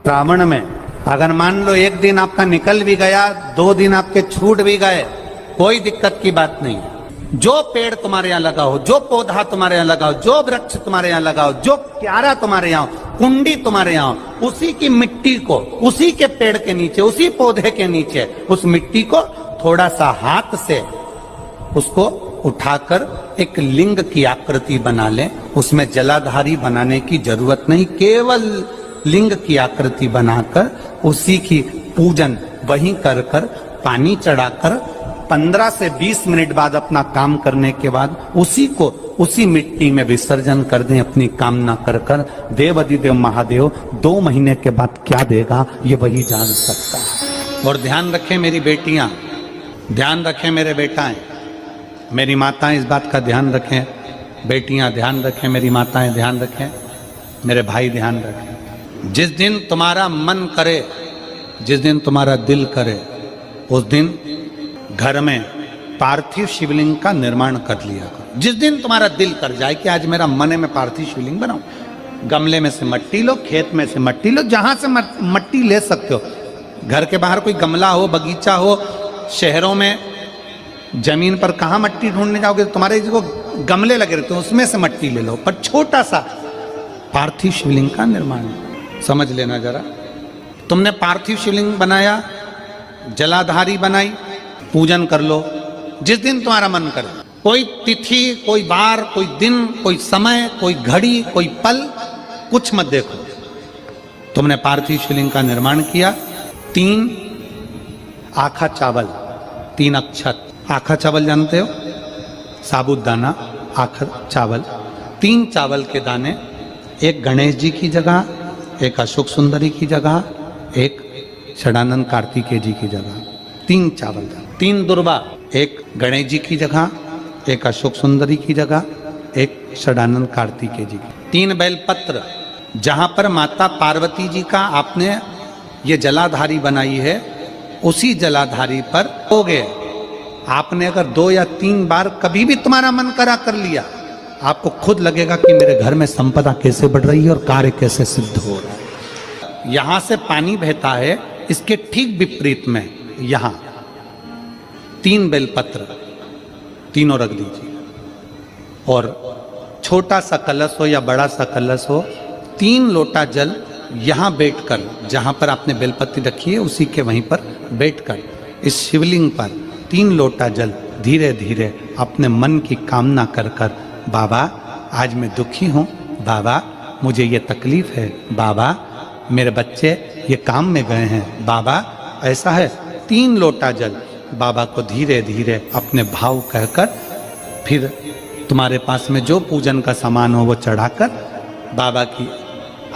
रावण में अगर मान लो एक दिन आपका निकल भी गया, 2 दिन आपके छूट भी गए, कोई दिक्कत की बात नहीं। जो पेड़ तुम्हारे यहाँ लगा हो, जो पौधा तुम्हारे यहाँ लगा हो, जो वृक्ष तुम्हारे यहाँ लगा हो, जो क्यारा तुम्हारे यहाँ हो, कुंडी तुम्हारे यहाँ हो, उसी की मिट्टी को, उसी के पेड़ के नीचे, उसी पौधे के नीचे, उस मिट्टी को थोड़ा सा हाथ से उसको उठाकर एक लिंग की आकृति बना ले। उसमें जलाधारी बनाने की जरूरत नहीं, केवल लिंग की आकृति बनाकर उसी की पूजन वहीं कर कर पानी चढ़ाकर 15 से 20 मिनट बाद अपना काम करने के बाद उसी को उसी मिट्टी में विसर्जन कर दें अपनी कामना कर कर। देव अधिदेव महादेव 2 महीने के बाद क्या देगा ये वही जान सकता है। और ध्यान रखें मेरी बेटियां, ध्यान रखें मेरे बेटाएं, मेरी माताएं इस बात का ध्यान रखें, बेटियां ध्यान रखें, मेरी माताएं ध्यान रखें, मेरे भाई ध्यान रखें। जिस दिन तुम्हारा मन करे, जिस दिन तुम्हारा दिल करे, उस दिन घर में पार्थिव शिवलिंग का निर्माण कर लिया करो। जिस दिन तुम्हारा दिल कर जाए कि आज मेरा मन है मैं पार्थिव शिवलिंग बनाऊं, गमले में से मट्टी लो, खेत में से मट्टी लो, जहां से मट्टी ले सकते हो। घर के बाहर कोई गमला हो, बगीचा हो, शहरों में जमीन पर कहाँ मट्टी ढूंढने जाओगे, तुम्हारे जो गमले लगे रहते हैं उसमें से मट्टी ले लो, पर छोटा सा पार्थिव शिवलिंग का निर्माण समझ लेना जरा। तुमने पार्थिव शिवलिंग बनाया, जलाधारी बनाई, पूजन कर लो जिस दिन तुम्हारा मन करे। कोई तिथि, कोई बार, कोई दिन, कोई समय, कोई घड़ी, कोई पल, कुछ मत देखो। तुमने पार्थिव शिवलिंग का निर्माण किया। 3 आखा चावल, 3 अक्षत। आखा चावल जानते हो, साबुदाना, आखा चावल। 3 चावल के दाने, एक गणेश जी की जगह, एक अशोक सुंदरी की जगह, एक षडानंद कार्तिकेय जी की जगह। 3 चावल, 3 दुर्वा, एक गणेश जी की जगह, एक अशोक सुंदरी की जगह, एक षडानंद कार्तिकेय जी की। 3 बेलपत्र, जहां पर माता पार्वती जी का आपने ये जलाधारी बनाई है, उसी जलाधारी पर हो गए। आपने अगर 2 या 3 बार कभी भी तुम्हारा मन करा कर लिया, आपको खुद लगेगा कि मेरे घर में संपदा कैसे बढ़ रही है और कार्य कैसे सिद्ध हो रहा है। यहां से पानी बहता है, इसके ठीक विपरीत में यहां 3 बेलपत्र, तीनों रख दीजिए। और छोटा सा कलश हो या बड़ा सा कलश हो, 3 लोटा जल यहां बैठकर, जहां पर आपने बेलपत्ती रखी है उसी के वहीं पर बैठकर इस शिवलिंग पर 3 लोटा जल धीरे धीरे अपने मन की कामना कर कर, बाबा आज मैं दुखी हूँ, बाबा मुझे ये तकलीफ है, बाबा मेरे बच्चे ये काम में गए हैं, बाबा ऐसा है। 3 लोटा जल बाबा को धीरे धीरे अपने भाव कहकर, फिर तुम्हारे पास में जो पूजन का सामान हो वो चढ़ाकर बाबा की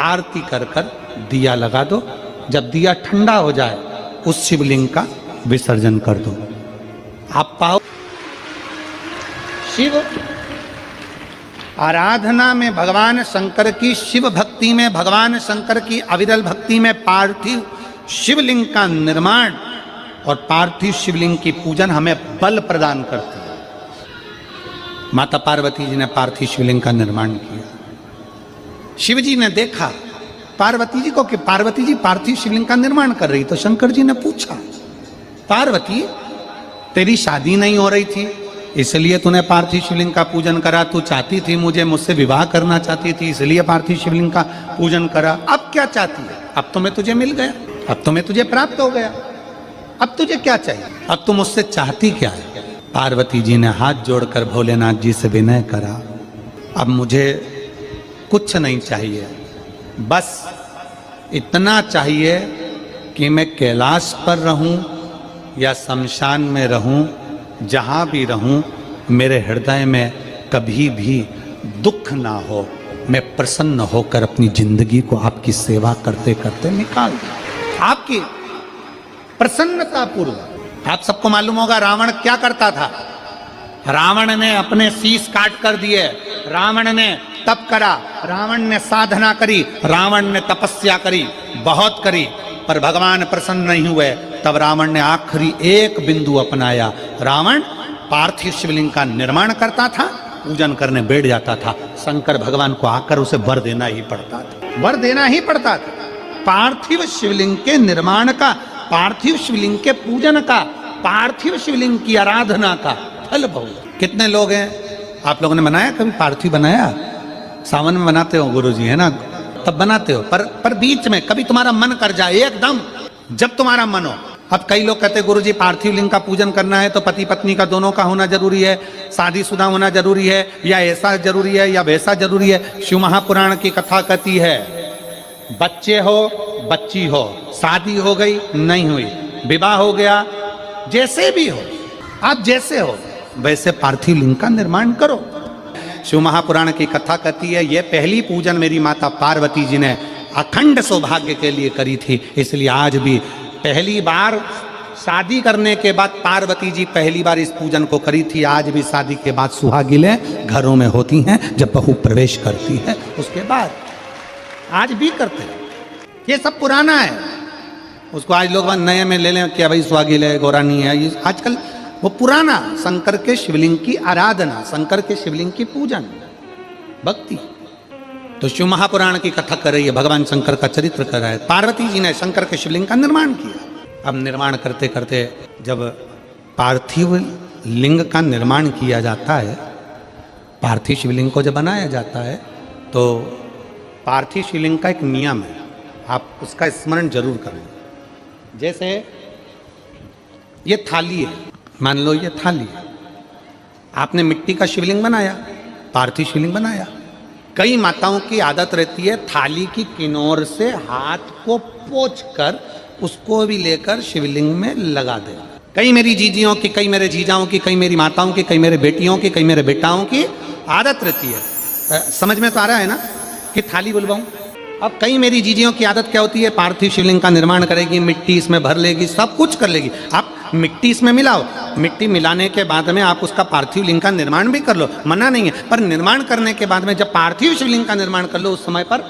आरती कर कर दिया लगा दो। जब दिया ठंडा हो जाए उस शिवलिंग का विसर्जन कर दो। आप पाओ शिव आराधना में भगवान शंकर की, शिव भक्ति में भगवान शंकर की अविरल भक्ति में पार्थिव शिवलिंग का निर्माण और पार्थिव शिवलिंग की पूजन हमें बल प्रदान करती है। माता पार्वती जी ने पार्थिव शिवलिंग का निर्माण किया। शिव जी ने देखा पार्वती जी को कि पार्वती जी पार्थिव शिवलिंग का निर्माण कर रही, तो शंकर जी ने पूछा, पार्वती तेरी शादी नहीं हो रही थी इसलिए तूने पार्थिव शिवलिंग का पूजन करा, तू चाहती थी मुझसे विवाह करना चाहती थी इसलिए पार्थिव शिवलिंग का पूजन करा, अब क्या चाहती है? अब तो मैं तुझे मिल गया, अब तो मैं तुझे प्राप्त हो गया, अब तुझे क्या चाहिए? अब तुम मुझसे चाहती क्या है? पार्वती जी ने हाथ जोड़कर भोलेनाथ जी से विनय करा, अब मुझे कुछ नहीं चाहिए, बस इतना चाहिए कि मैं कैलाश पर रहूं या शमशान में रहूं, जहां भी रहूं मेरे हृदय में कभी भी दुख ना हो, मैं प्रसन्न होकर अपनी जिंदगी को आपकी सेवा करते करते निकाल दूं, आपकी प्रसन्नता पूर्वक। आप सबको मालूम होगा रावण क्या करता था। रावण ने अपने शीश काट कर दिए, रावण ने तप करा, रावण ने साधना करी, रावण ने तपस्या करी, बहुत करी, पर भगवान प्रसन्न नहीं हुए। तब रावण ने आखिरी एक बिंदु अपनाया। रावण पार्थिव शिवलिंग का निर्माण करता था, पूजन करने बैठ जाता था। शंकर भगवान को आकर उसे वर देना ही पड़ता था, वर देना ही पड़ता था। पार्थिव शिवलिंग के निर्माण का, पार्थिव शिवलिंग के पूजन का, पार्थिव शिवलिंग की आराधना का फल बहुत। कितने लोग हैं, आप लोगों ने बनाया कभी पार्थिव? बनाया? सावन में बनाते हो गुरुजी, है ना, तब बनाते हो, पर बीच में कभी तुम्हारा मन कर जाए एकदम, जब तुम्हारा मन हो। अब कई लोग कहते हैं गुरुजी पार्थिव लिंग का पूजन करना है तो पति पत्नी का दोनों का होना जरूरी है, शादीशुदा होना जरूरी है, या ऐसा जरूरी है या वैसा जरूरी है। शिव महापुराण की कथा कहती है बच्चे हो बच्ची हो, शादी हो गई नहीं हुई, विवाह हो गया, जैसे भी हो, आप जैसे हो वैसे पार्थिव लिंग का निर्माण करो। शिव महापुराण की कथा कहती है ये पहली पूजन मेरी माता पार्वती जी ने अखंड सौभाग्य के लिए करी थी, इसलिए आज भी पहली बार शादी करने के बाद पार्वती जी पहली बार इस पूजन को करी थी। आज भी शादी के बाद सुहागिनें घरों में होती हैं, जब बहू प्रवेश करती है उसके बाद आज भी करते हैं। ये सब पुराना है, उसको आज लोग नए में ले लें क्या भाई सुहागिन है, गौरानी है, ये आजकल वो पुराना। शंकर के शिवलिंग की आराधना, शंकर के शिवलिंग की पूजन, भक्ति। तो शिव महापुराण की कथा कर रही है, भगवान शंकर का चरित्र कर रहा है। पार्वती जी ने शंकर के शिवलिंग का निर्माण किया। अब निर्माण करते करते जब पार्थिव लिंग का निर्माण किया जाता है, पार्थिव शिवलिंग को जब बनाया जाता है तो पार्थिव शिवलिंग का एक नियम है, आप उसका स्मरण जरूर करें। जैसे ये थाली है, मान लो ये थाली है, आपने मिट्टी का शिवलिंग बनाया, पार्थिव शिवलिंग बनाया। कई माताओं की आदत रहती है थाली की किनार से हाथ को पोंछकर उसको भी लेकर शिवलिंग में लगा दे। कई मेरी जीजियों की, कई मेरे जीजाओं की, कई मेरी माताओं की, कई मेरे बेटियों की, कई मेरे बेटाओं की आदत रहती है। समझ में तो आ रहा है ना कि थाली बुलवाऊं? अब कई मेरी जीजियों की आदत क्या होती है, पार्थिव शिवलिंग का निर्माण करेगी, मिट्टी इसमें भर लेगी, सब कुछ कर लेगी। आप मिट्टी इसमें मिलाओ, मिट्टी मिलाने के बाद में आप उसका पार्थिव लिंग का निर्माण भी कर लो, मना नहीं है। पर निर्माण करने के बाद में जब पार्थिव शिवलिंग का निर्माण कर लो, उस समय पर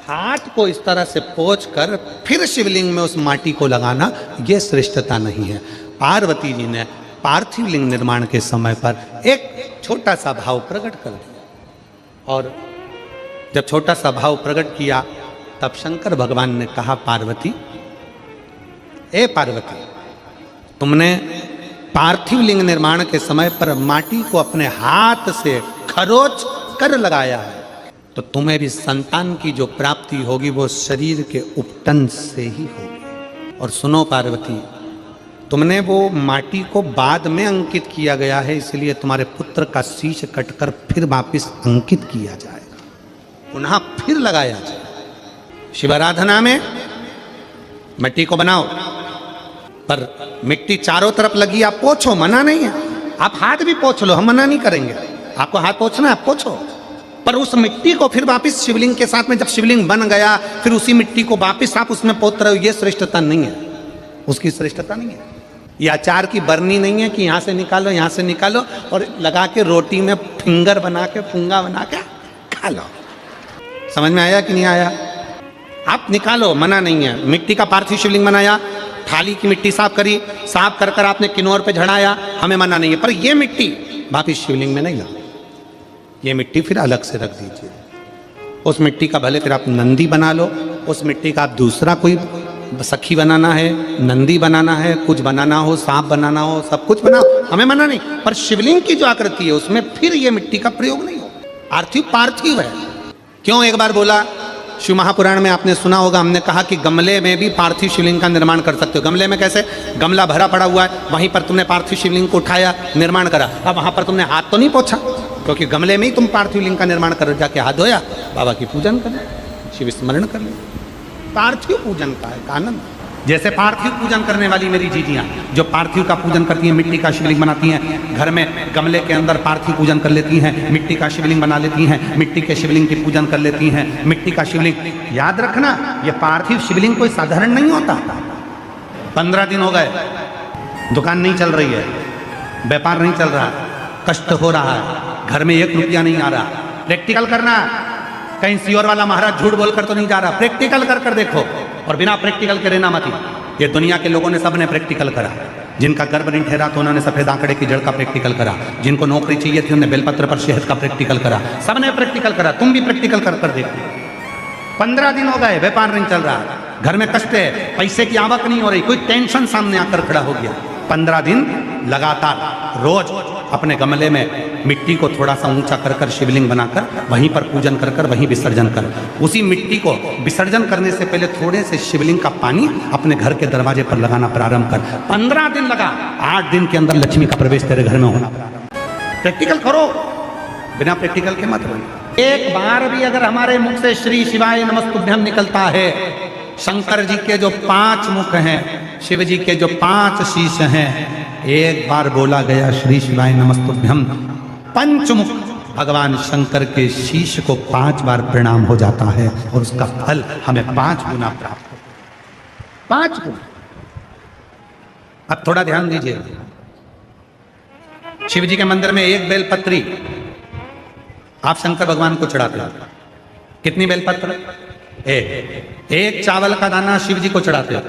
हाथ को इस तरह से पोंछ कर फिर शिवलिंग में उस माटी को लगाना, ये श्रेष्ठता नहीं है। पार्वती जी ने पार्थिव लिंग निर्माण के समय पर एक छोटा सा भाव प्रकट कर दिया, और जब छोटा सा भाव प्रकट किया तब शंकर भगवान ने कहा पार्वती, ए पार्वती, तुमने पार्थिव लिंग निर्माण के समय पर माटी को अपने हाथ से खरोच कर लगाया है, तो तुम्हें भी संतान की जो प्राप्ति होगी वो शरीर के उपटन से ही होगी। और सुनो पार्वती, तुमने वो माटी को बाद में अंकित किया गया है, इसलिए तुम्हारे पुत्र का शीश कटकर फिर वापिस अंकित किया जाएगा, पुनः फिर लगाया जाएगा। शिवाराधना में मिट्टी को बनाओ, पर मिट्टी चारों तरफ लगी, आप पोंछो, मना नहीं है। आप हाथ भी पोंछ लो, हम मना नहीं करेंगे, आपको हाथ पोंछना है पोंछो, पर उस मिट्टी को फिर वापस शिवलिंग के साथ में, जब शिवलिंग बन गया फिर उसी मिट्टी को वापस आप उसमें पोत रहे हो, ये श्रेष्ठता नहीं है, उसकी श्रेष्ठता नहीं है। ये अचार की बरनी नहीं है कि यहाँ से निकालो यहाँ से निकालो और लगा के रोटी में फिंगर बना के, फुंगा बना के खा लो। समझ में आया कि नहीं आया? आप निकालो, मना नहीं है। मिट्टी का पार्थिव शिवलिंग बनाया, थाली की मिट्टी साफ करी, साफ कर कर आपने किन्नौर पे झड़ाया, हमें मना नहीं है, पर ये मिट्टी वापिस शिवलिंग में नहीं ला, ये मिट्टी फिर अलग से रख दीजिए। उस मिट्टी का भले फिर आप नंदी बना लो, उस मिट्टी का आप दूसरा कोई सखी बनाना है, नंदी बनाना है, कुछ बनाना हो, सांप बनाना हो, सब कुछ बनाओ, हमें मना नहीं, पर शिवलिंग की जो आकृति है उसमें फिर ये मिट्टी का प्रयोग नहीं हो। पार्थिव पार्थिव है। क्यों एक बार बोला? शिव महापुराण में आपने सुना होगा, हमने कहा कि गमले में भी पार्थिव शिवलिंग का निर्माण कर सकते हो। गमले में कैसे? गमला भरा पड़ा हुआ है, वहीं पर तुमने पार्थिव शिवलिंग को उठाया, निर्माण करा। अब वहां पर तुमने हाथ तो नहीं पोंछा, क्योंकि गमले में ही तुम पार्थिव लिंग का निर्माण कर, जाके हाथ धोया, बाबा की पूजन कर, शिव स्मरण कर ले। पार्थिव पूजन का एक आनंद। जैसे पार्थिव पूजन करने वाली मेरी जीजियाँ जो पार्थिव का पूजन करती हैं, मिट्टी का शिवलिंग बनाती हैं, घर में गमले के अंदर पार्थिव पूजन कर लेती हैं, मिट्टी का शिवलिंग बना लेती हैं, मिट्टी के शिवलिंग की पूजन कर लेती हैं। मिट्टी का शिवलिंग, याद रखना ये पार्थिव शिवलिंग कोई साधारण नहीं होता। 15 दिन हो गए, दुकान नहीं चल रही है, व्यापार नहीं चल रहा, कष्ट हो रहा है, घर में 1 रुपया नहीं आ रहा, प्रैक्टिकल करना। कहीं सियोर वाला महाराज झूठ बोलकर तो नहीं जा रहा, प्रैक्टिकल कर कर देखो, और बिना प्रैक्टिकल के रहना मत। ये दुनिया के लोगों ने सबने प्रैक्टिकल करा। जिनका गर्भ नहीं ठहरा तो उन्होंने सफेद आंकड़े की जड़ का प्रैक्टिकल करा, जिनको नौकरी चाहिए थी उन्होंने बेलपत्र पर शहद का प्रैक्टिकल करा, सबने प्रैक्टिकल करा। तुम भी प्रैक्टिकल कर कर देखो। 15 दिन हो गए, व्यापार नहीं चल रहा, घर में कष्ट है, पैसे की आवक नहीं हो रही, कोई टेंशन सामने आकर खड़ा हो गया, 15 दिन लगातार रोज अपने गमले में मिट्टी को थोड़ा सा ऊंचा कर कर शिवलिंग बनाकर वहीं पर पूजन कर कर वहीं विसर्जन कर। उसी मिट्टी को विसर्जन करने से पहले थोड़े से शिवलिंग का पानी अपने घर के दरवाजे पर लगाना प्रारंभ कर। 15 दिन लगा, 8 दिन के अंदर लक्ष्मी का प्रवेश तेरे घर में होना प्रारंभ। प्रैक्टिकल करो, बिना प्रैक्टिकल के मत बनो। एक बार भी अगर हमारे मुख से श्री शिवाय नमस्तुभ्यम निकलता है, शंकर जी के जो 5 मुख हैं, शिव जी के जो 5 शीश हैं, एक बार बोला गया श्री शिवाय नमस्तुभ्यम, पंचमुख भगवान शंकर के शीश को 5 बार प्रणाम हो जाता है और उसका फल हमें 5 गुना प्राप्त होता है। 5 गुना। अब थोड़ा ध्यान दीजिए, शिव जी के मंदिर में एक बेलपत्री आप शंकर भगवान को चढ़ाते हो। कितनी बेलपत्र? एक चावल का दाना शिव जी को चढ़ाते हो।